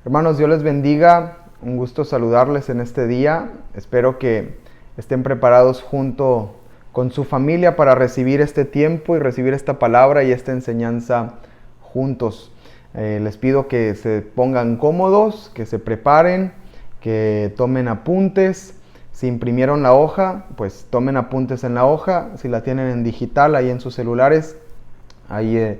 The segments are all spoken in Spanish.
Hermanos, Dios les bendiga. Un gusto saludarles en este día. Espero que estén preparados junto con su familia para recibir este tiempo y recibir esta palabra y esta enseñanza juntos. Les pido que se pongan cómodos, que se preparen, que tomen apuntes. Si imprimieron la hoja, pues tomen apuntes en la hoja. Si la tienen en digital, ahí en sus celulares, ahí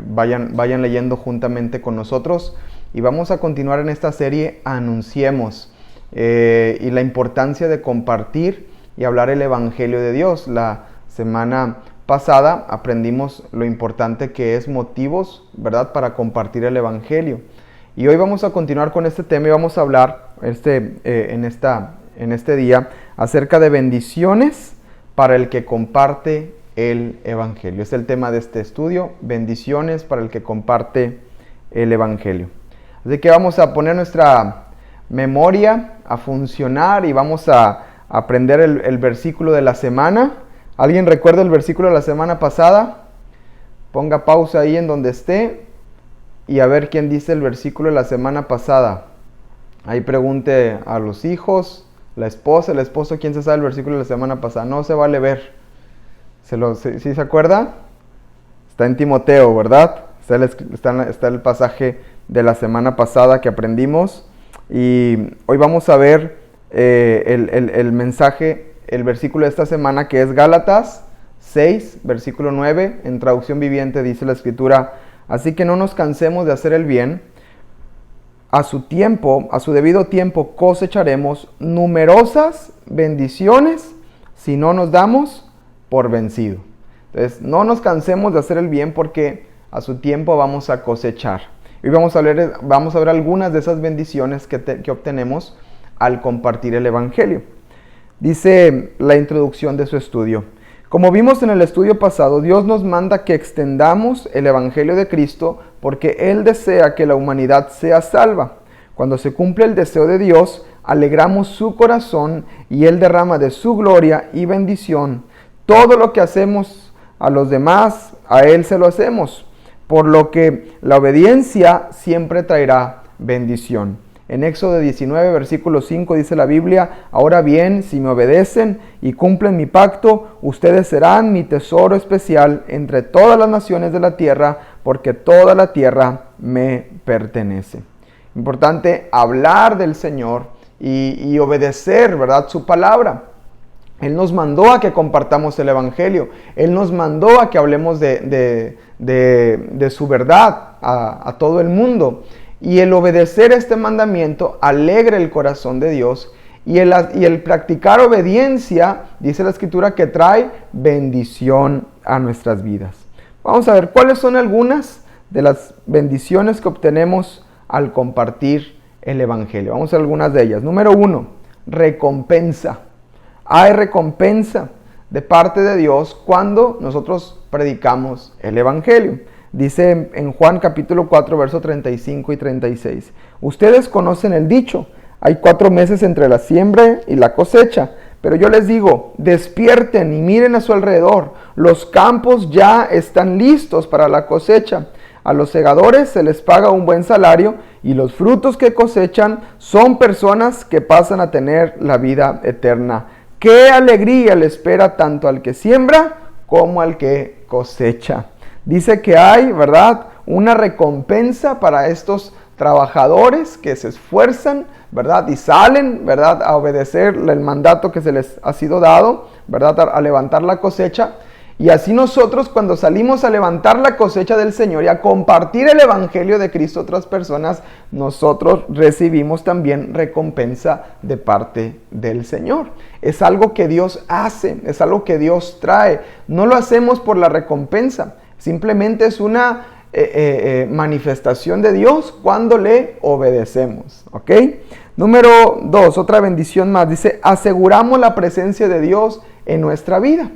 vayan leyendo juntamente con nosotros. Y vamos a continuar en esta serie Anunciemos, y la importancia de compartir y hablar el Evangelio de Dios. La semana pasada aprendimos lo importante que es motivos, ¿verdad?, para compartir el Evangelio. Y hoy vamos a continuar con este tema y vamos a hablar en este día acerca de bendiciones para el que comparte el Evangelio. Es el tema de este estudio, bendiciones para el que comparte el Evangelio. Así que vamos a poner nuestra memoria a funcionar y vamos a aprender el versículo de la semana. ¿Alguien recuerda el versículo de la semana pasada? Ponga pausa ahí en donde esté y a ver quién dice el versículo de la semana pasada. Ahí pregunte a los hijos, la esposa, el esposo, ¿quién se sabe el versículo de la semana pasada? No se vale ver. ¿Sí se acuerda? Está en Timoteo, ¿verdad? Está el pasaje de la semana pasada que aprendimos. Y hoy vamos a ver el mensaje, el versículo de esta semana, que es Gálatas 6, versículo 9. En traducción viviente dice la Escritura: así que no nos cansemos de hacer el bien. A su debido tiempo cosecharemos numerosas bendiciones si no nos damos por vencido. Entonces, no nos cansemos de hacer el bien porque a su tiempo vamos a cosechar. Hoy vamos a ver algunas de esas bendiciones que obtenemos al compartir el Evangelio. Dice la introducción de su estudio: como vimos en el estudio pasado, Dios nos manda que extendamos el Evangelio de Cristo porque Él desea que la humanidad sea salva. Cuando se cumple el deseo de Dios, alegramos su corazón y Él derrama de su gloria y bendición. Todo lo que hacemos a los demás, a Él se lo hacemos, por lo que la obediencia siempre traerá bendición. En Éxodo 19, versículo 5 dice la Biblia: ahora bien, si me obedecen y cumplen mi pacto, ustedes serán mi tesoro especial entre todas las naciones de la tierra, porque toda la tierra me pertenece. Importante hablar del Señor y obedecer, ¿verdad?, su palabra. Él nos mandó a que compartamos el Evangelio. Él nos mandó a que hablemos de su verdad a todo el mundo. Y el obedecer este mandamiento alegra el corazón de Dios. Y el practicar obediencia, dice la Escritura, que trae bendición a nuestras vidas. Vamos a ver cuáles son algunas de las bendiciones que obtenemos al compartir el Evangelio. Vamos a ver algunas de ellas. Número 1, recompensa. Hay recompensa de parte de Dios cuando nosotros predicamos el Evangelio. Dice en Juan capítulo 4, versos 35 y 36. Ustedes conocen el dicho: hay 4 meses entre la siembra y la cosecha. Pero yo les digo, despierten y miren a su alrededor. Los campos ya están listos para la cosecha. A los segadores se les paga un buen salario y los frutos que cosechan son personas que pasan a tener la vida eterna. ¡Qué alegría le espera tanto al que siembra como al que cosecha! Dice que hay, ¿verdad?, una recompensa para estos trabajadores que se esfuerzan, ¿verdad?, y salen, ¿verdad?, a obedecer el mandato que se les ha sido dado, ¿verdad?, a levantar la cosecha. Y así nosotros, cuando salimos a levantar la cosecha del Señor y a compartir el Evangelio de Cristo a otras personas, nosotros recibimos también recompensa de parte del Señor. Es algo que Dios hace, es algo que Dios trae. No lo hacemos por la recompensa, simplemente es una manifestación de Dios cuando le obedecemos. ¿Ok? Número 2, otra bendición más. Dice: aseguramos la presencia de Dios en nuestra vida.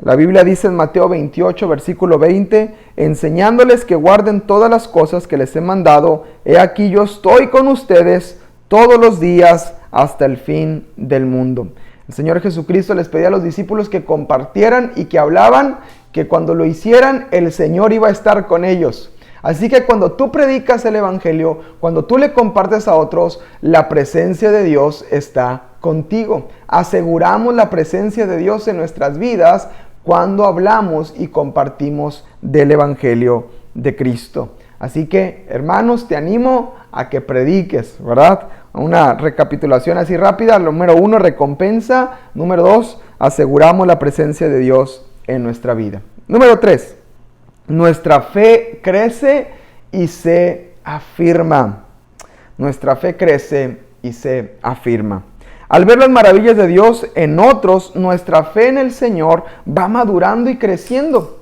La Biblia dice en Mateo 28, versículo 20, enseñándoles que guarden todas las cosas que les he mandado, he aquí yo estoy con ustedes todos los días hasta el fin del mundo. El Señor Jesucristo les pedía a los discípulos que compartieran y que hablaban, que cuando lo hicieran el Señor iba a estar con ellos. Así que cuando tú predicas el Evangelio, cuando tú le compartes a otros, la presencia de Dios está contigo. Aseguramos la presencia de Dios en nuestras vidas cuando hablamos y compartimos del Evangelio de Cristo. Así que, hermanos, te animo a que prediques, ¿verdad? Una recapitulación así rápida. Número 1, recompensa. Número 2, aseguramos la presencia de Dios en nuestra vida. Número 3, nuestra fe crece y se afirma. Nuestra fe crece y se afirma. Al ver las maravillas de Dios en otros, nuestra fe en el Señor va madurando y creciendo.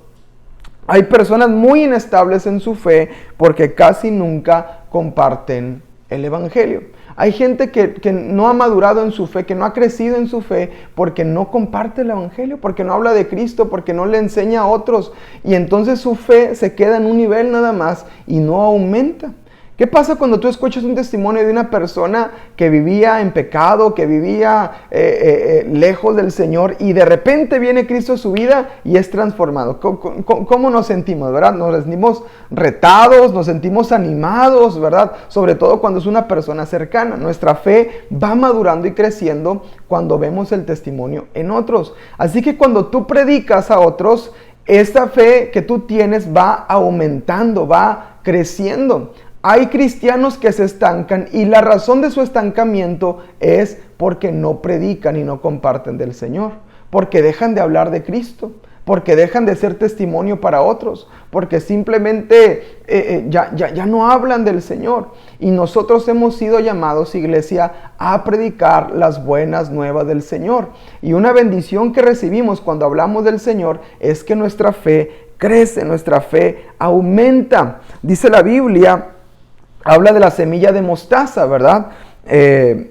Hay personas muy inestables en su fe porque casi nunca comparten el Evangelio. Hay gente que no ha madurado en su fe, que no ha crecido en su fe porque no comparte el Evangelio, porque no habla de Cristo, porque no le enseña a otros. Y entonces su fe se queda en un nivel nada más y no aumenta. ¿Qué pasa cuando tú escuchas un testimonio de una persona que vivía en pecado, que vivía lejos del Señor y de repente viene Cristo a su vida y es transformado? ¿Cómo nos sentimos, verdad? Nos sentimos retados, nos sentimos animados, ¿verdad? Sobre todo cuando es una persona cercana. Nuestra fe va madurando y creciendo cuando vemos el testimonio en otros. Así que cuando tú predicas a otros, esta fe que tú tienes va aumentando, va creciendo. Hay cristianos que se estancan y la razón de su estancamiento es porque no predican y no comparten del Señor, porque dejan de hablar de Cristo, porque dejan de ser testimonio para otros, porque simplemente ya no hablan del Señor. Y nosotros hemos sido llamados, iglesia, a predicar las buenas nuevas del Señor. Y una bendición que recibimos cuando hablamos del Señor es que nuestra fe crece, nuestra fe aumenta. Dice la Biblia, habla de la semilla de mostaza, ¿verdad?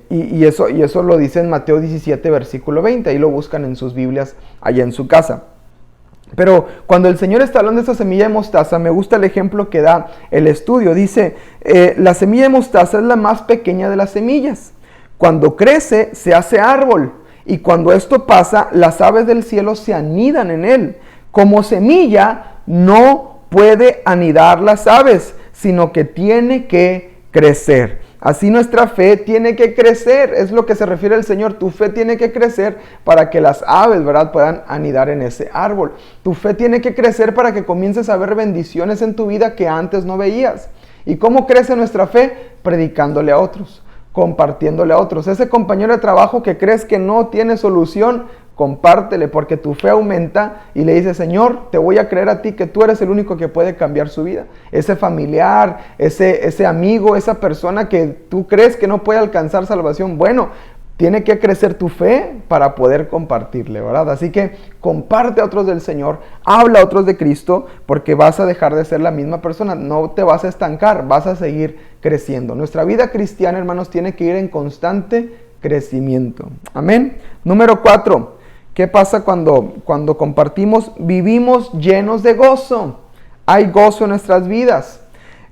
Y eso lo dice en Mateo 17, versículo 20. Ahí lo buscan en sus Biblias, allá en su casa. Pero cuando el Señor está hablando de esta semilla de mostaza, me gusta el ejemplo que da el estudio. Dice, la semilla de mostaza es la más pequeña de las semillas. Cuando crece, se hace árbol. Y cuando esto pasa, las aves del cielo se anidan en él. Como semilla, no puede anidar las aves, sino que tiene que crecer. Así nuestra fe tiene que crecer, es lo que se refiere el Señor. Tu fe tiene que crecer para que las aves, ¿verdad?, puedan anidar en ese árbol. Tu fe tiene que crecer para que comiences a ver bendiciones en tu vida que antes no veías. ¿Y cómo crece nuestra fe? Predicándole a otros, compartiéndole a otros. Ese compañero de trabajo que crees que no tiene solución, compártele, porque tu fe aumenta y le dice, Señor, te voy a creer a ti que tú eres el único que puede cambiar su vida. Ese familiar, ese amigo, esa persona que tú crees que no puede alcanzar salvación, bueno, tiene que crecer tu fe para poder compartirle, ¿verdad? Así que comparte a otros del Señor, habla a otros de Cristo, porque vas a dejar de ser la misma persona, no te vas a estancar, vas a seguir creciendo. Nuestra vida cristiana, hermanos, tiene que ir en constante crecimiento. Amén. Número 4. ¿Qué pasa cuando compartimos? Vivimos llenos de gozo. Hay gozo en nuestras vidas.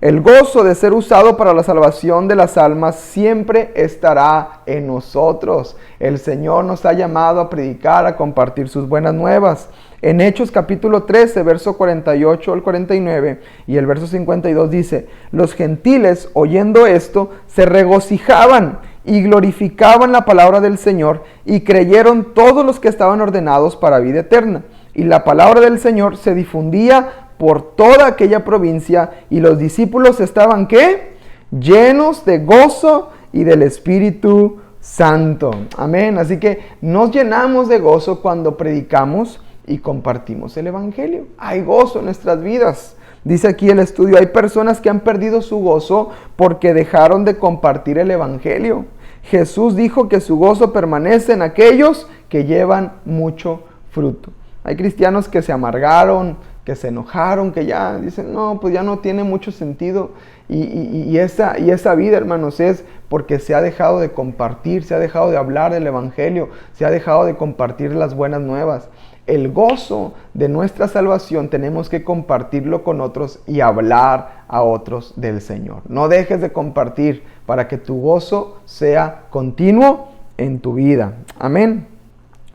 El gozo de ser usado para la salvación de las almas siempre estará en nosotros. El Señor nos ha llamado a predicar, a compartir sus buenas nuevas. En Hechos capítulo 13, verso 48 al 49 y el verso 52 dice, los gentiles, oyendo esto, se regocijaban y glorificaban la palabra del Señor, y creyeron todos los que estaban ordenados para vida eterna. Y la palabra del Señor se difundía por toda aquella provincia, y los discípulos estaban, ¿qué? Llenos de gozo y del Espíritu Santo. Amén. Así que nos llenamos de gozo cuando predicamos y compartimos el Evangelio. Hay gozo en nuestras vidas. Dice aquí el estudio, hay personas que han perdido su gozo porque dejaron de compartir el Evangelio. Jesús dijo que su gozo permanece en aquellos que llevan mucho fruto. Hay cristianos que se amargaron, que se enojaron, que ya dicen, no, pues ya no tiene mucho sentido. Y esa vida, hermanos, es porque se ha dejado de compartir, se ha dejado de hablar del Evangelio, se ha dejado de compartir las buenas nuevas. El gozo de nuestra salvación tenemos que compartirlo con otros y hablar a otros del Señor. No dejes de compartir para que tu gozo sea continuo en tu vida. Amén.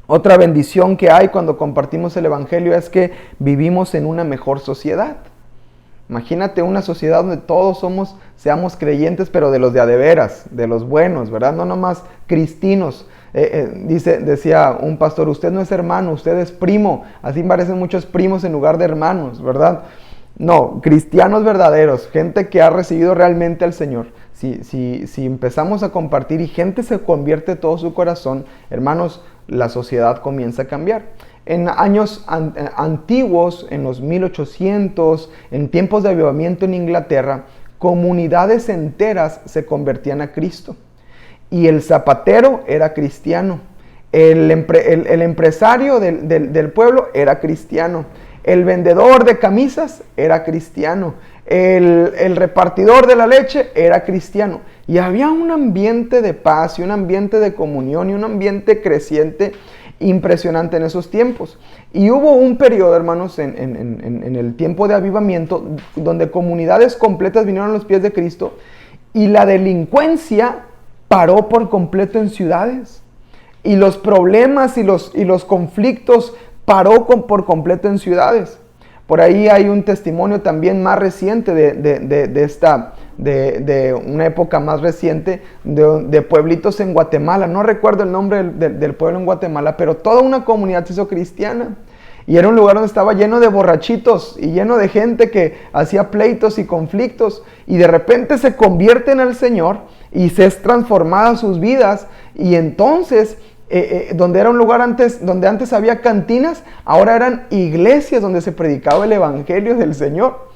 Otra bendición que hay cuando compartimos el Evangelio es que vivimos en una mejor sociedad. Imagínate una sociedad donde todos seamos creyentes, pero de los de a de veras, de los buenos, ¿verdad? No nomás cristinos. Decía un pastor, usted no es hermano, usted es primo. Así parecen muchos primos en lugar de hermanos, ¿verdad? No, cristianos verdaderos, gente que ha recibido realmente al Señor. Si empezamos a compartir y gente se convierte todo su corazón, hermanos, la sociedad comienza a cambiar. En años antiguos, en los 1800, en tiempos de avivamiento en Inglaterra, comunidades enteras se convertían a Cristo. Y el zapatero era cristiano. El empresario del pueblo era cristiano. El vendedor de camisas era cristiano. El repartidor de la leche era cristiano. Y había un ambiente de paz y un ambiente de comunión y un ambiente creciente impresionante en esos tiempos. Y hubo un periodo, hermanos, en el tiempo de avivamiento, donde comunidades completas vinieron a los pies de Cristo y la delincuencia paró por completo en ciudades. Y los problemas y los conflictos paró por completo en ciudades. Por ahí hay un testimonio también más reciente de una época más reciente de pueblitos en Guatemala. No recuerdo el nombre del pueblo en Guatemala, pero toda una comunidad se hizo cristiana. Y era un lugar donde estaba lleno de borrachitos y lleno de gente que hacía pleitos y conflictos. Y de repente se convierten al Señor y se es transformada sus vidas. Y entonces, donde era un lugar donde antes había cantinas, ahora eran iglesias donde se predicaba el evangelio del Señor.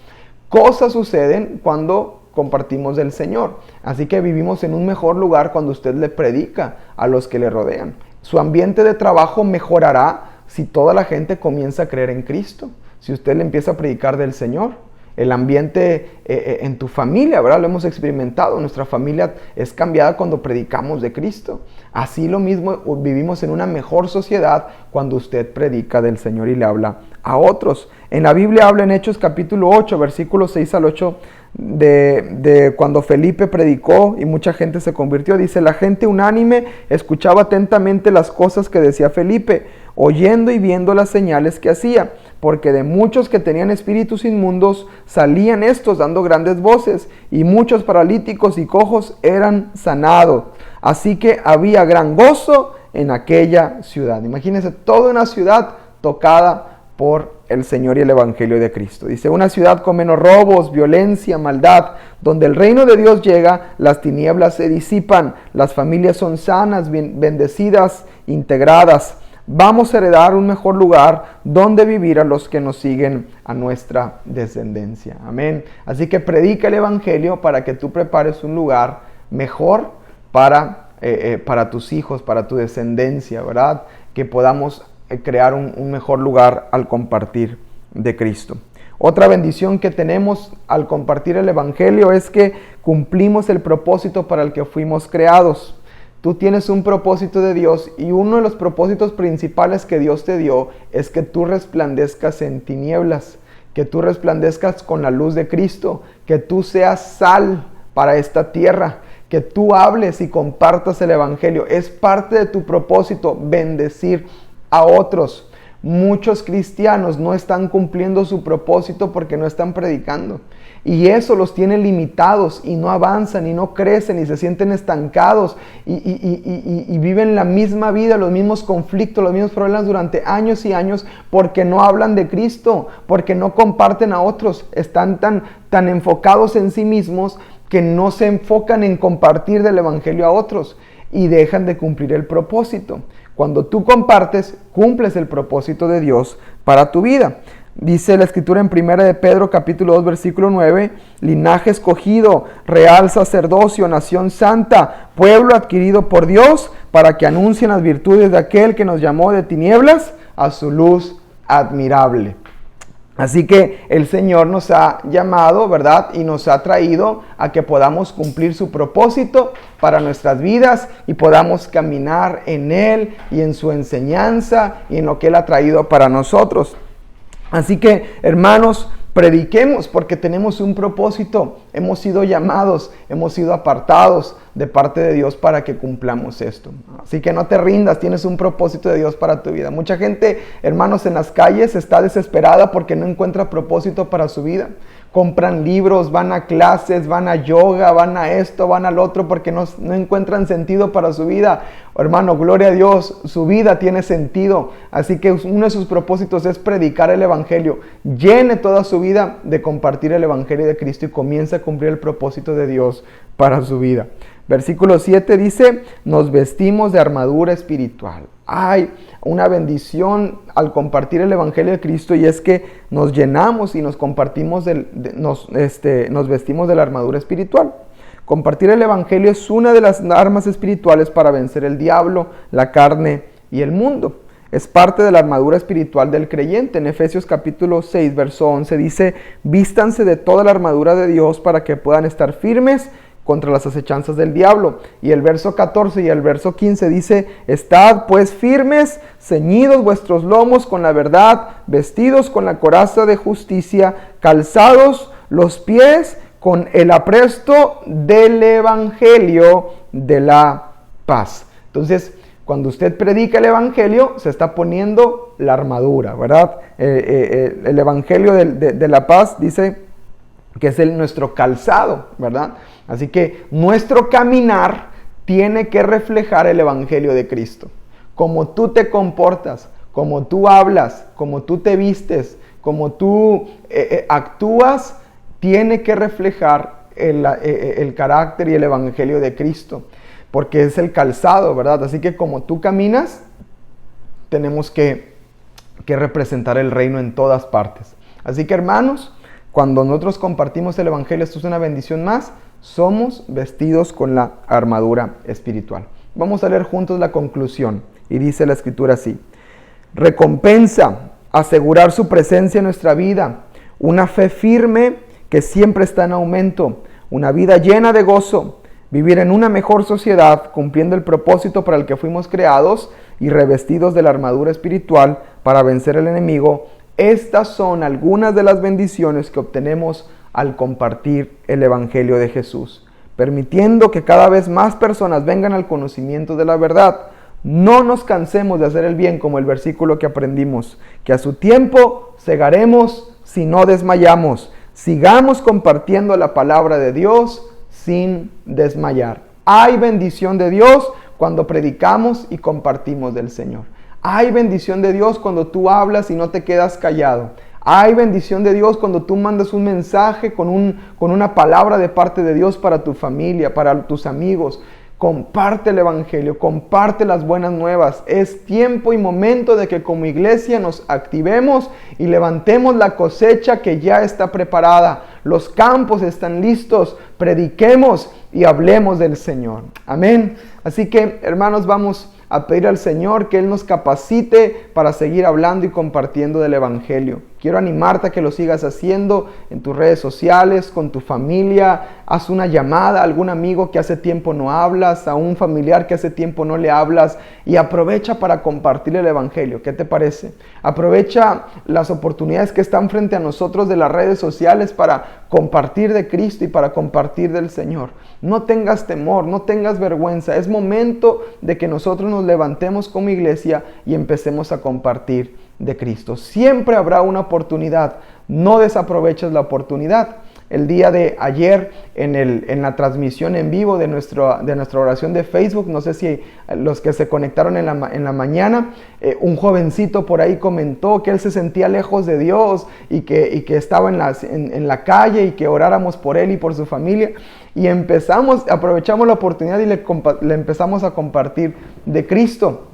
Cosas suceden cuando compartimos del Señor. Así que vivimos en un mejor lugar cuando usted le predica a los que le rodean. Su ambiente de trabajo mejorará si toda la gente comienza a creer en Cristo. Si usted le empieza a predicar del Señor. El ambiente en tu familia, ¿verdad? Lo hemos experimentado. Nuestra familia es cambiada cuando predicamos de Cristo. Así lo mismo vivimos en una mejor sociedad cuando usted predica del Señor y le habla a otros. En la Biblia habla en Hechos capítulo 8, versículos 6 al 8, de cuando Felipe predicó y mucha gente se convirtió. Dice, la gente unánime escuchaba atentamente las cosas que decía Felipe, oyendo y viendo las señales que hacía, porque de muchos que tenían espíritus inmundos salían estos dando grandes voces, y muchos paralíticos y cojos eran sanados. Así que había gran gozo en aquella ciudad. Imagínense, toda una ciudad tocada por el Señor y el Evangelio de Cristo. Dice, una ciudad con menos robos, violencia, maldad, donde el reino de Dios llega, las tinieblas se disipan, las familias son sanas, bendecidas, integradas. Vamos a heredar un mejor lugar donde vivir a los que nos siguen, a nuestra descendencia. Amén. Así que predica el Evangelio para que tú prepares un lugar mejor para tus hijos, para tu descendencia, ¿verdad? Que podamos crear un mejor lugar al compartir de Cristo. Otra bendición que tenemos al compartir el Evangelio es que cumplimos el propósito para el que fuimos creados. Tú tienes un propósito de Dios y uno de los propósitos principales que Dios te dio es que tú resplandezcas en tinieblas, que tú resplandezcas con la luz de Cristo, que tú seas sal para esta tierra, que tú hables y compartas el Evangelio. Es parte de tu propósito bendecir a otros. Muchos cristianos no están cumpliendo su propósito porque no están predicando. Y eso los tiene limitados y no avanzan y no crecen y se sienten estancados y viven la misma vida, los mismos conflictos, los mismos problemas durante años y años porque no hablan de Cristo, porque no comparten a otros. Están tan enfocados en sí mismos que no se enfocan en compartir del Evangelio a otros y dejan de cumplir el propósito. Cuando tú compartes, cumples el propósito de Dios para tu vida. Dice la Escritura en 1 de Pedro capítulo 2 versículo 9, linaje escogido, real sacerdocio, nación santa, pueblo adquirido por Dios, para que anuncien las virtudes de aquel que nos llamó de tinieblas a su luz admirable. Así que el Señor nos ha llamado, ¿verdad? Y nos ha traído a que podamos cumplir su propósito para nuestras vidas y podamos caminar en Él y en su enseñanza y en lo que Él ha traído para nosotros. Así que, hermanos, prediquemos porque tenemos un propósito. Hemos sido llamados, hemos sido apartados de parte de Dios para que cumplamos esto. Así que no te rindas, tienes un propósito de Dios para tu vida. Mucha gente, hermanos, en las calles está desesperada porque no encuentra propósito para su vida. compran libros, van a clases, van a yoga, van a esto, van al otro porque no encuentran sentido para su vida. Hermano, gloria a Dios, su vida tiene sentido. Así que uno de sus propósitos es predicar el Evangelio. Llene toda su vida de compartir el Evangelio de Cristo y comience a cumplir el propósito de Dios para su vida. Versículo 7 dice, nos vestimos de armadura espiritual. Hay una bendición al compartir el Evangelio de Cristo, y es que nos llenamos y nos compartimos, nos vestimos de la armadura espiritual. Compartir el Evangelio es una de las armas espirituales para vencer el diablo, la carne y el mundo. Es parte de la armadura espiritual del creyente. En Efesios capítulo 6, verso 11 dice, vístanse de toda la armadura de Dios para que puedan estar firmes contra las acechanzas del diablo. Y el verso 14 y el verso 15 dice, estad pues firmes, ceñidos vuestros lomos con la verdad, vestidos con la coraza de justicia, calzados los pies con el apresto del Evangelio de la paz. Entonces, cuando usted predica el Evangelio, se está poniendo la armadura, ¿verdad? El Evangelio de la paz dice que es nuestro calzado, ¿verdad? Así que nuestro caminar tiene que reflejar el Evangelio de Cristo. Como tú te comportas, como tú hablas, como tú te vistes, como tú actúas, tiene que reflejar el carácter y el Evangelio de Cristo, porque es el calzado, ¿verdad? Así que como tú caminas, tenemos que representar el reino en todas partes. Así que, hermanos, cuando nosotros compartimos el Evangelio, esto es una bendición más, somos vestidos con la armadura espiritual. Vamos a leer juntos la conclusión, y dice la Escritura así: recompensa, asegurar su presencia en nuestra vida, una fe firme que siempre está en aumento, una vida llena de gozo, vivir en una mejor sociedad, cumpliendo el propósito para el que fuimos creados y revestidos de la armadura espiritual para vencer al enemigo. Estas son algunas de las bendiciones que obtenemos al compartir el Evangelio de Jesús, permitiendo que cada vez más personas vengan al conocimiento de la verdad. No nos cansemos de hacer el bien, como el versículo que aprendimos, que a su tiempo segaremos si no desmayamos. Sigamos compartiendo la palabra de Dios sin desmayar. Hay bendición de Dios cuando predicamos y compartimos del Señor. Hay bendición de Dios cuando tú hablas y no te quedas callado. Hay bendición de Dios cuando tú mandas un mensaje con una palabra de parte de Dios para tu familia, para tus amigos. Comparte el Evangelio, comparte las buenas nuevas. Es tiempo y momento de que como iglesia nos activemos y levantemos la cosecha que ya está preparada. Los campos están listos. Prediquemos y hablemos del Señor. Amén. Así que, hermanos, vamos a pedir al Señor que Él nos capacite para seguir hablando y compartiendo del Evangelio. Quiero animarte a que lo sigas haciendo en tus redes sociales, con tu familia. Haz una llamada a algún amigo que hace tiempo no hablas, a un familiar que hace tiempo no le hablas, y aprovecha para compartir el Evangelio. ¿Qué te parece? Aprovecha las oportunidades que están frente a nosotros de las redes sociales para compartir de Cristo y para compartir del Señor. No tengas temor, no tengas vergüenza. Es momento de que nosotros nos levantemos como iglesia y empecemos a compartir de Cristo. Siempre habrá una oportunidad. No desaproveches la oportunidad. El día de ayer en la transmisión en vivo de nuestra oración de Facebook, no sé si los que se conectaron en la mañana, un jovencito por ahí comentó que él se sentía lejos de Dios y que estaba en la calle y que oráramos por él y por su familia. Y aprovechamos la oportunidad y le empezamos a compartir de Cristo.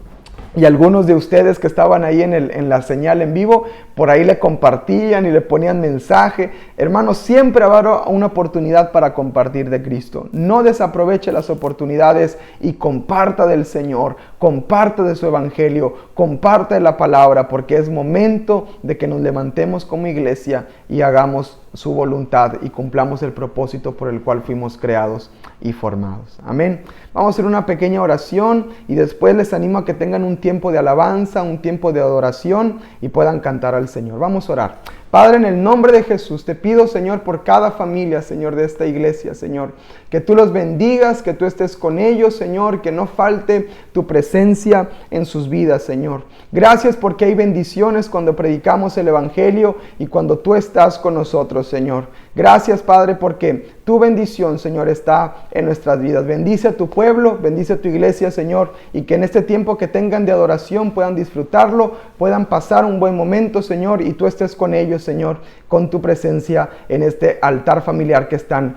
Y algunos de ustedes que estaban ahí en la señal en vivo, por ahí le compartían y le ponían mensaje. Hermanos, siempre habrá una oportunidad para compartir de Cristo. No desaproveche las oportunidades y comparta del Señor, comparta de su Evangelio, comparte la palabra, porque es momento de que nos levantemos como iglesia y hagamos su voluntad y cumplamos el propósito por el cual fuimos creados y formados. Amén. Vamos a hacer una pequeña oración y después les animo a que tengan un tiempo de alabanza, un tiempo de adoración y puedan cantar al Señor. Vamos a orar. Padre, en el nombre de Jesús, te pido, Señor, por cada familia, Señor, de esta iglesia, Señor, Que tú los bendigas, que tú estés con ellos, Señor, que no falte tu presencia en sus vidas, Señor. Gracias porque hay bendiciones cuando predicamos el Evangelio y cuando tú estás con nosotros, Señor. Gracias, Padre, porque tu bendición, Señor, está en nuestras vidas. Bendice a tu pueblo, bendice a tu iglesia, Señor, y que en este tiempo que tengan de adoración puedan disfrutarlo, puedan pasar un buen momento, Señor, y tú estés con ellos, Señor, con tu presencia en este altar familiar que están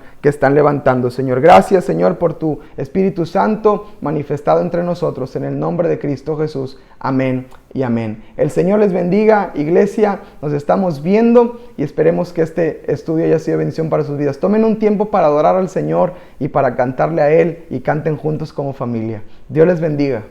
levantando, Señor. Gracias, Señor, por tu Espíritu Santo manifestado entre nosotros, en el nombre de Cristo Jesús. Amén y amén. El Señor les bendiga, iglesia. Nos estamos viendo y esperemos que este estudio haya sido bendición para sus vidas. Tomen un tiempo para adorar al Señor y para cantarle a Él y canten juntos como familia. Dios les bendiga.